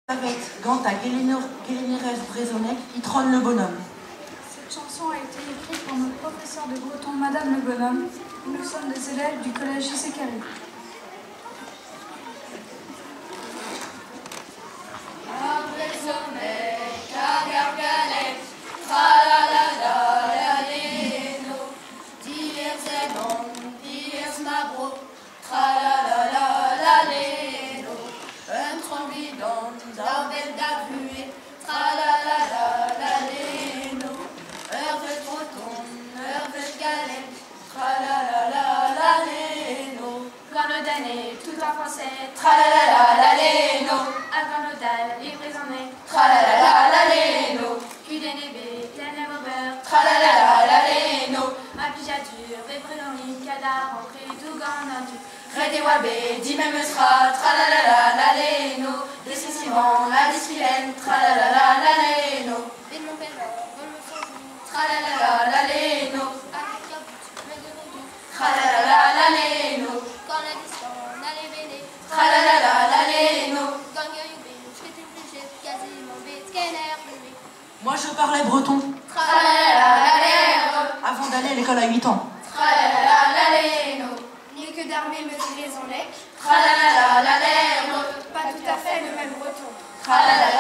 Avec Ganta, Guélénérès, Brésonnec, qui trône le bonhomme. Cette chanson a été écrite par notre professeur de breton, Madame le Bonhomme. Nous sommes des élèves du collège J.C. Carré. Tout en français, tralala l'aléno, avant l'odal, les prisonniers, tralala l'aléno, UDNB, TNM au beurre, tralala l'aléno, Apijadur, Vébréloni, Cadar, rentré, Dougan, Nandu, Rédé Wabé, dit même sera, tralala l'aléno, des suivants, la discipline, tralala l'aléno, et mon père, tralala l'aléno, tralala l'aléno, quand la distance. Moi je parlais breton avant d'aller à l'école à 8 ans. Mieux que d'armer me les en lec. Tralala, Pas tout à fait le même breton. tralala,